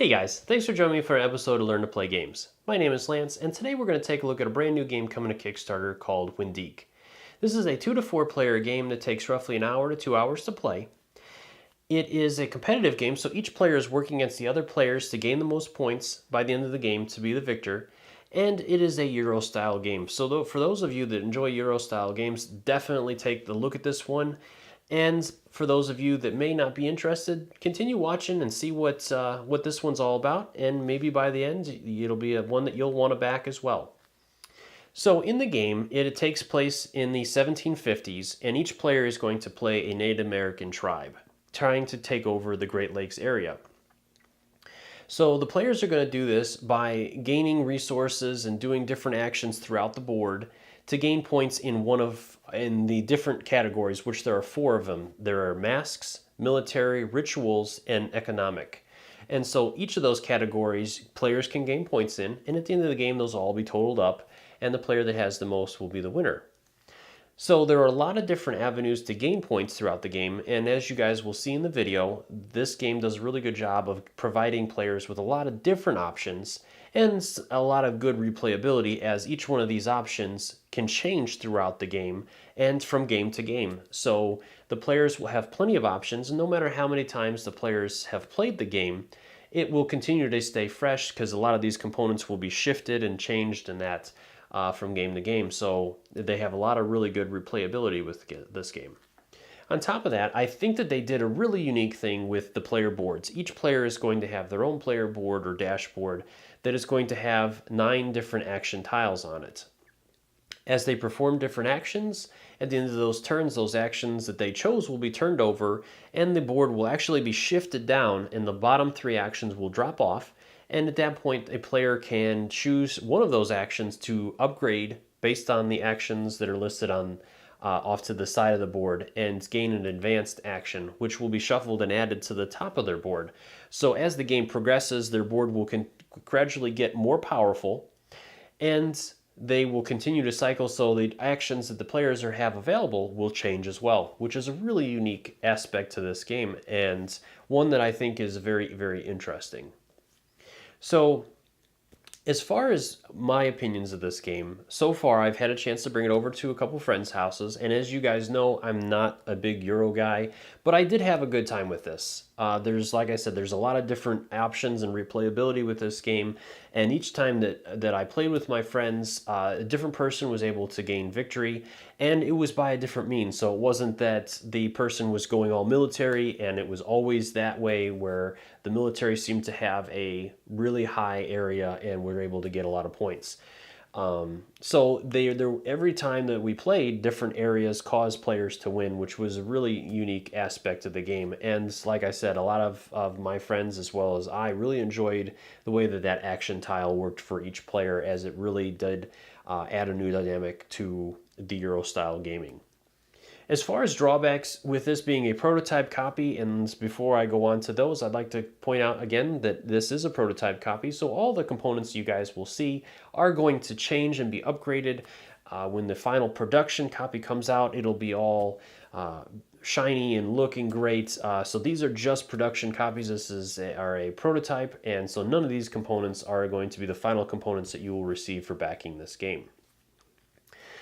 Hey guys, thanks for joining me for an episode of Learn to Play Games. My name is Lance, and today we're going to take a look at a brand new game coming to Kickstarter called Wendake. This is a 2 to 4 player game that takes roughly an hour to 2 hours to play. It is a competitive game, so each player is working against the other players to gain the most points by the end of the game to be the victor. And it is a Euro-style game. So for those of you that enjoy Euro-style games, definitely take the look at this one. And for those of you that may not be interested, continue watching and see what this one's all about. And maybe by the end, it'll be one that you'll want to back as well. So in the game, it takes place in the 1750s, and each player is going to play a Native American tribe, trying to take over the Great Lakes area. So the players are going to do this by gaining resources and doing different actions throughout the board to gain points in the different categories, which there are 4 of them. There are masks, military, rituals, and economic. And so each of those categories players can gain points in, and at the end of the game those will all be totaled up, and the player that has the most will be the winner. So there are a lot of different avenues to gain points throughout the game, and as you guys will see in the video, this game does a really good job of providing players with a lot of different options and a lot of good replayability, as each one of these options can change throughout the game and from game to game. So the players will have plenty of options, and no matter how many times the players have played the game, it will continue to stay fresh because a lot of these components will be shifted and changed and that from game to game. So they have a lot of really good replayability with this game. On top of that, I think that they did a really unique thing with the player boards. Each player is going to have their own player board or dashboard that is going to have 9 different action tiles on it. As they perform different actions, at the end of those turns, those actions that they chose will be turned over, and the board will actually be shifted down, and the bottom 3 actions will drop off. And at that point, a player can choose one of those actions to upgrade based on the actions that are listed on off to the side of the board, and gain an advanced action, which will be shuffled and added to the top of their board. So as the game progresses, their board will gradually get more powerful, and they will continue to cycle, so the actions that the players have available will change as well, which is a really unique aspect to this game, and one that I think is very, very interesting. So as far as my opinions of this game, so far I've had a chance to bring it over to a couple friends' houses, and as you guys know, I'm not a big Euro guy, but I did have a good time with this. Like I said, there's a lot of different options and replayability with this game, and each time that I played with my friends, a different person was able to gain victory, and it was by a different means. So it wasn't that the person was going all military, and it was always that way where the military seemed to have a really high area and were able to get a lot of points. So every time that we played, different areas caused players to win, which was a really unique aspect of the game. And like I said, a lot of my friends as well as I really enjoyed the way that action tile worked for each player, as it really did add a new dynamic to the Euro style gaming. As far as drawbacks with this being a prototype copy, and before I go on to those, I'd like to point out again that this is a prototype copy, so all the components you guys will see are going to change and be upgraded. When the final production copy comes out, it'll be all shiny and looking great. So these are just production copies. This are a prototype, and so none of these components are going to be the final components that you will receive for backing this game.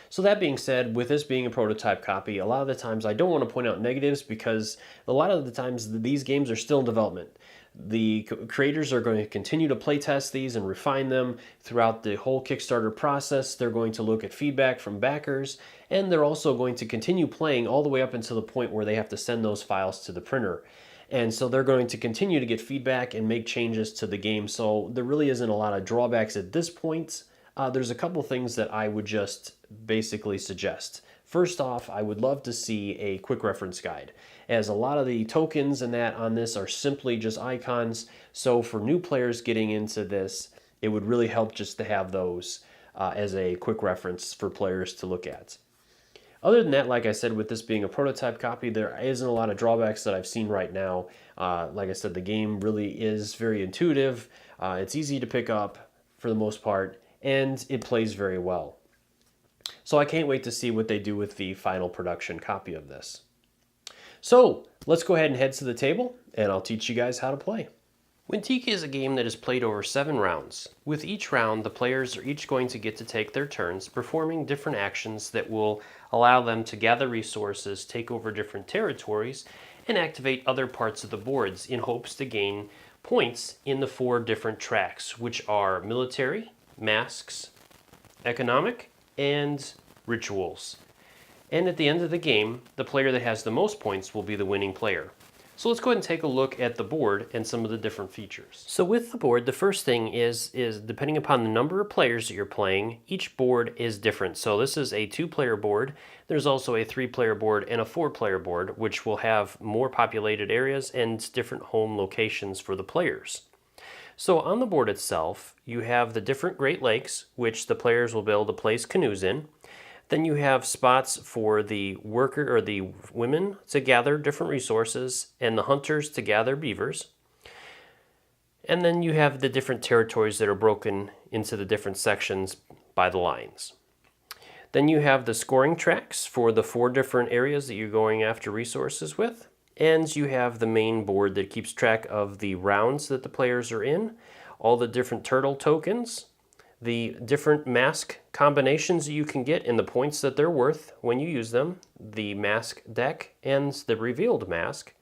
So that being said, with this being a prototype copy, a lot of the times I don't want to point out negatives, because a lot of the times these games are still in development. The creators are going to continue to play test these and refine them throughout the whole Kickstarter process. They're going to look at feedback from backers, and they're also going to continue playing all the way up until the point where they have to send those files to the printer. And so they're going to continue to get feedback and make changes to the game. So there really isn't a lot of drawbacks at this point. There's a couple things that I would just basically suggest. First off, I would love to see a quick reference guide, as a lot of the tokens and that on this are simply just icons. So for new players getting into this, it would really help just to have those as a quick reference for players to look at. Other than that, like I said, with this being a prototype copy, there isn't a lot of drawbacks that I've seen right now. Like I said, the game really is very intuitive. It's easy to pick up for the most part, and it plays very well. So I can't wait to see what they do with the final production copy of this. So let's go ahead and head to the table, and I'll teach you guys how to play. Wendake is a game that is played over 7 rounds. With each round, the players are each going to get to take their turns, performing different actions that will allow them to gather resources, take over different territories, and activate other parts of the boards in hopes to gain points in the 4 different tracks, which are military, masks, economic, and rituals. And at the end of the game, the player that has the most points will be the winning player. So let's go ahead and take a look at the board and some of the different features. So with the board, the first thing is depending upon the number of players that you're playing, each board is different. So this is a 2-player board. There's also a 3-player board and a 4-player board, which will have more populated areas and different home locations for the players. So on the board itself, you have the different Great Lakes, which the players will be able to place canoes in. Then you have spots for the worker or the women to gather different resources and the hunters to gather beavers. And then you have the different territories that are broken into the different sections by the lines. Then you have the scoring tracks for the 4 different areas that you're going after resources with. And you have the main board that keeps track of the rounds that the players are in, all the different turtle tokens, the different mask combinations you can get and the points that they're worth when you use them, the mask deck and the revealed mask.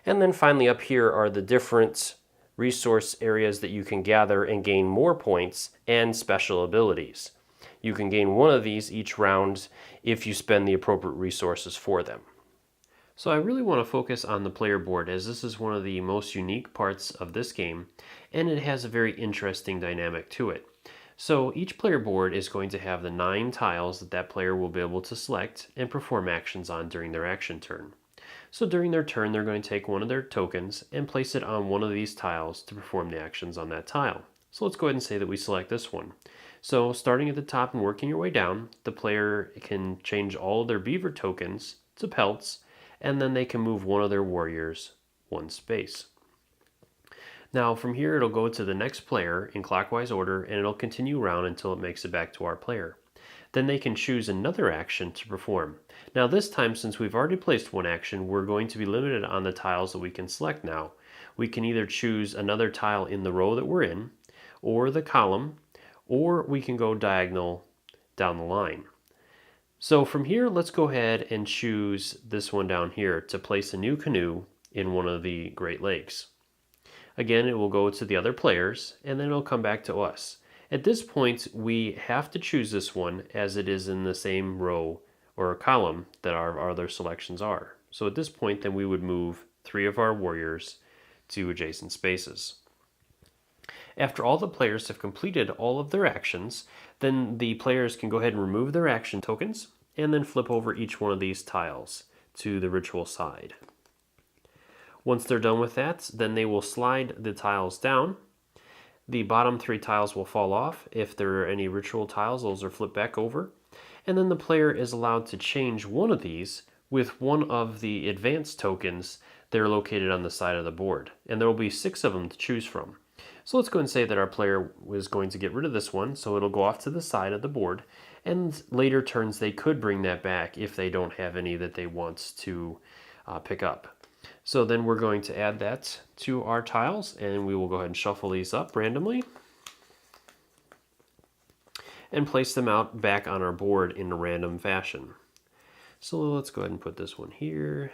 And then finally up here are the different resource areas that you can gather and gain more points and special abilities. You can gain one of these each round if you spend the appropriate resources for them. So I really want to focus on the player board, as this is one of the most unique parts of this game, and it has a very interesting dynamic to it. So each player board is going to have the 9 tiles that player will be able to select and perform actions on during their action turn. So during their turn, they're going to take one of their tokens and place it on one of these tiles to perform the actions on that tile. So let's go ahead and say that we select this one. So starting at the top and working your way down, the player can change all of their beaver tokens to pelts, and then they can move one of their warriors 1 space. Now from here it'll go to the next player in clockwise order, and it'll continue around until it makes it back to our player. Then they can choose another action to perform. Now this time, since we've already placed one action, we're going to be limited on the tiles that we can select now. We can either choose another tile in the row that we're in, or the column, or we can go diagonal down the line. So from here, let's go ahead and choose this one down here to place a new canoe in one of the Great Lakes. Again, it will go to the other players, and then it'll come back to us. At this point, we have to choose this one as it is in the same row or column that our other selections are. So at this point, then we would move 3 of our warriors to adjacent spaces. After all the players have completed all of their actions, then the players can go ahead and remove their action tokens and then flip over each one of these tiles to the ritual side. Once they're done with that, then they will slide the tiles down. The bottom 3 tiles will fall off. If there are any ritual tiles, those are flipped back over. And then the player is allowed to change one of these with one of the advanced tokens that are located on the side of the board. And there will be 6 of them to choose from. So let's go and say that our player was going to get rid of this one, so it'll go off to the side of the board. And later turns, they could bring that back if they don't have any that they want to pick up. So then we're going to add that to our tiles, and we will go ahead and shuffle these up randomly and place them out back on our board in a random fashion. So let's go ahead and put this one here,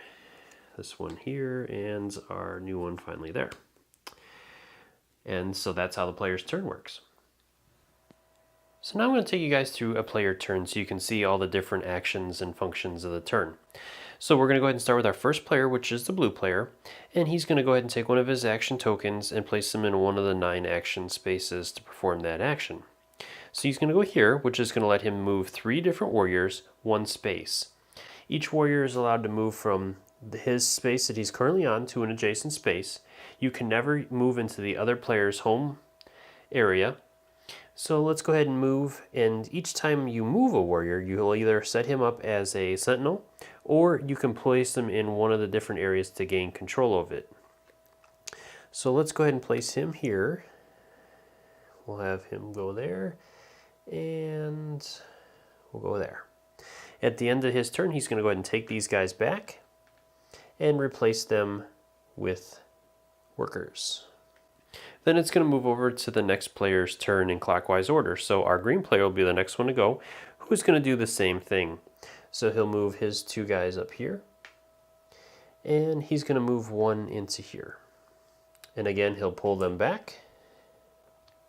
and our new one finally there. And so that's how the player's turn works. So now I'm going to take you guys through a player turn so you can see all the different actions and functions of the turn. So we're going to go ahead and start with our first player, which is the blue player, and he's going to go ahead and take one of his action tokens and place them in one of the 9 action spaces to perform that action. So he's going to go here, which is going to let him move 3 different warriors 1 space. Each warrior is allowed to move from his space that he's currently on to an adjacent space. You can never move into the other player's home area. So let's go ahead and move, and each time you move a warrior, you'll either set him up as a sentinel, or you can place them in one of the different areas to gain control of it. So let's go ahead and place him here. We'll have him go there, and we'll go there. At the end of his turn, he's going to go ahead and take these guys back and replace them with workers. Then it's going to move over to the next player's turn in clockwise order. So our green player will be the next one to go, who's going to do the same thing. So he'll move his two guys up here, and he's going to move one into here. And again, he'll pull them back,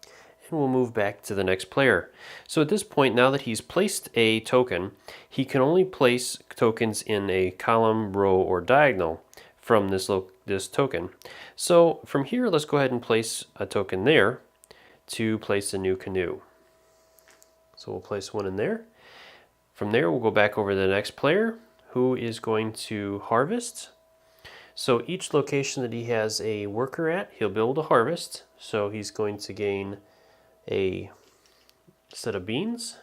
and we'll move back to the next player. So at this point, now that he's placed a token, he can only place tokens in a column, row, or diagonal from this token. So from here, let's go ahead and place a token there to place a new canoe. So we'll place one in there. From there, we'll go back over to the next player, who is going to harvest. So each location that he has a worker at, he'll be able to harvest. So he's going to gain a set of beans,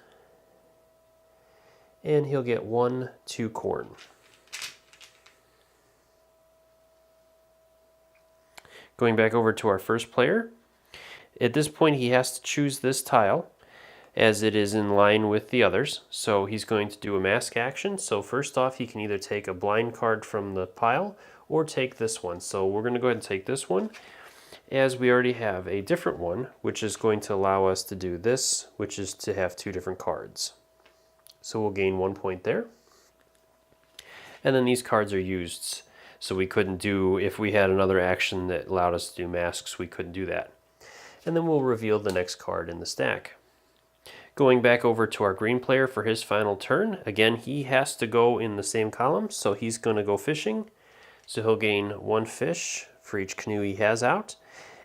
and he'll get 2 corn. Going back over to our first player, at this point he has to choose this tile as it is in line with the others. So he's going to do a mask action. So first off, he can either take a blind card from the pile or take this one. So we're going to go ahead and take this one, as we already have a different one, which is going to allow us to do this, which is to have 2 different cards. So we'll gain 1 point there. And then these cards are used. So we couldn't do, if we had another action that allowed us to do masks, we couldn't do that. And then we'll reveal the next card in the stack. Going back over to our green player for his final turn, again, he has to go in the same column, so he's going to go fishing. So he'll gain 1 fish for each canoe he has out,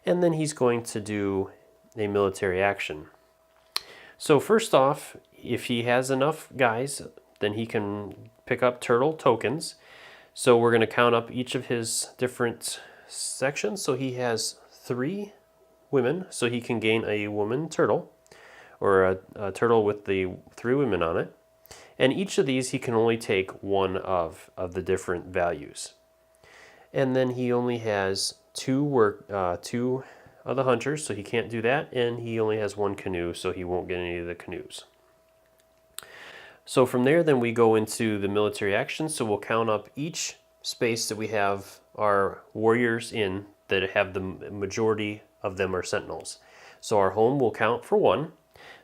and then he's going to do a military action. So first off, if he has enough guys, then he can pick up turtle tokens. So we're going to count up each of his different sections. So he has 3 women, so he can gain a woman turtle, or a turtle with the 3 women on it. And each of these he can only take 1 of the different values. And then he only has 2 of the hunters, so he can't do that. And he only has 1 canoe, so he won't get any of the canoes. So from there, then we go into the military action. So we'll count up each space that we have our warriors in that have the majority of them are sentinels. So our home will count for 1.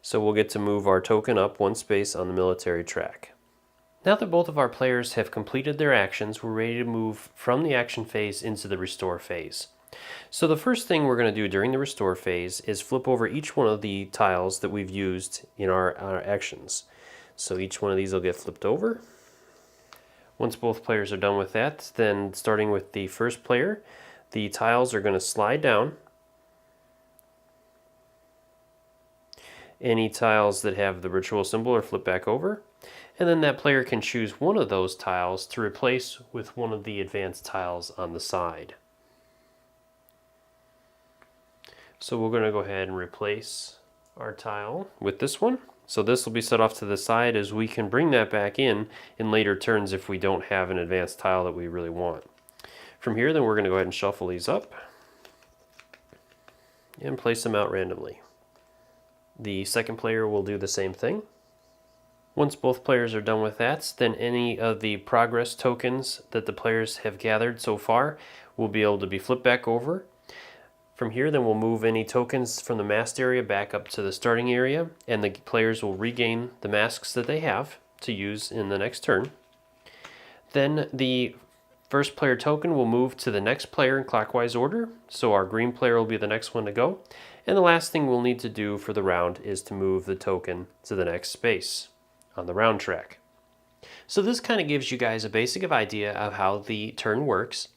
So we'll get to move our token up 1 space on the military track. Now that both of our players have completed their actions, we're ready to move from the action phase into the restore phase. So the first thing we're going to do during the restore phase is flip over each one of the tiles that we've used in our actions. So each one of these will get flipped over. Once both players are done with that, then starting with the first player, the tiles are going to slide down. Any tiles that have the ritual symbol are flipped back over. And then that player can choose one of those tiles to replace with one of the advanced tiles on the side. So we're going to go ahead and replace our tile with this one. So this will be set off to the side, as we can bring that back in later turns if we don't have an advanced tile that we really want. From here, then we're going to go ahead and shuffle these up and place them out randomly. The second player will do the same thing. Once both players are done with that, then any of the progress tokens that the players have gathered so far will be able to be flipped back over. From here, then we'll move any tokens from the masked area back up to the starting area, and the players will regain the masks that they have to use in the next turn. Then the first player token will move to the next player in clockwise order, so our green player will be the next one to go. And the last thing we'll need to do for the round is to move the token to the next space on the round track. So this kind of gives you guys a basic idea of how the turn works.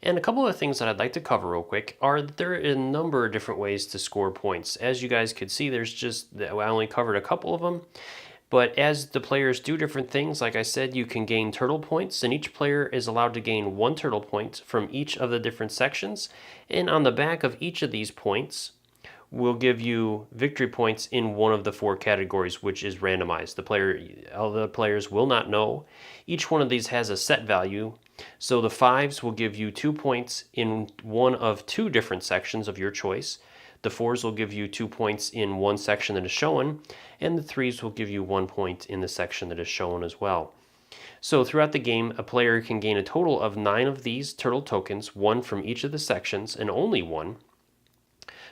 And a couple of things that I'd like to cover real quick are that there are a number of different ways to score points. As you guys could see, I only covered a couple of them. But as the players do different things, like I said, you can gain turtle points, and each player is allowed to gain 1 turtle point from each of the different sections. And on the back of each of these points will give you victory points in one of the 4 categories, which is randomized. All the players will not know. Each one of these has a set value. So the 5s will give you 2 points in one of 2 different sections of your choice. The 4s will give you 2 points in one section that is shown, and the 3s will give you 1 point in the section that is shown as well. So throughout the game, a player can gain a total of 9 of these turtle tokens, 1 from each of the sections, and only 1.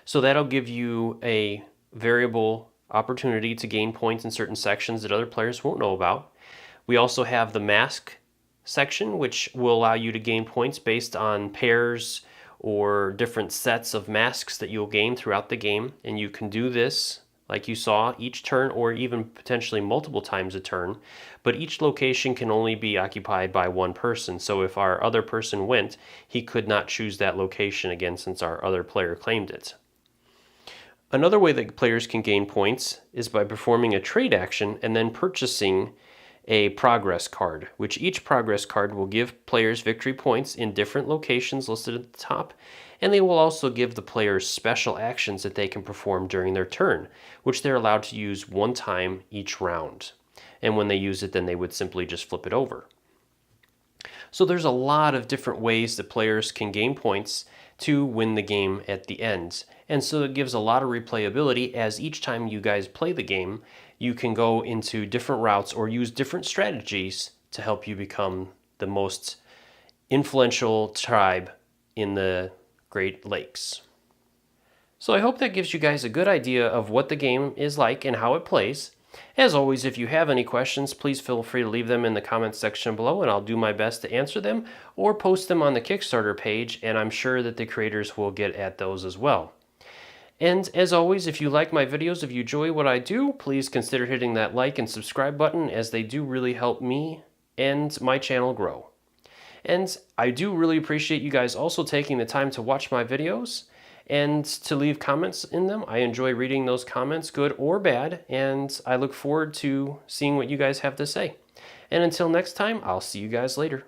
So that'll give you a variable opportunity to gain points in certain sections that other players won't know about. We also have the mask section, which will allow you to gain points based on pairs or different sets of masks that you'll gain throughout the game. And you can do this, like you saw, each turn or even potentially multiple times a turn. But each location can only be occupied by one person. So if our other person went, he could not choose that location again since our other player claimed it. Another way that players can gain points is by performing a trade action and then purchasing a progress card, which each progress card will give players victory points in different locations listed at the top, and they will also give the players special actions that they can perform during their turn, which they're allowed to use one time each round. And when they use it, then they would simply just flip it over. So there's a lot of different ways that players can gain points to win the game at the end. And so it gives a lot of replayability, as each time you guys play the game, you can go into different routes or use different strategies to help you become the most influential tribe in the Great Lakes. So I hope that gives you guys a good idea of what the game is like and how it plays. As always, if you have any questions, please feel free to leave them in the comments section below, and I'll do my best to answer them or post them on the Kickstarter page, and I'm sure that the creators will get at those as well. And as always, if you like my videos, if you enjoy what I do, please consider hitting that like and subscribe button, as they do really help me and my channel grow. And I do really appreciate you guys also taking the time to watch my videos and to leave comments in them. I enjoy reading those comments, good or bad, and I look forward to seeing what you guys have to say. And until next time, I'll see you guys later.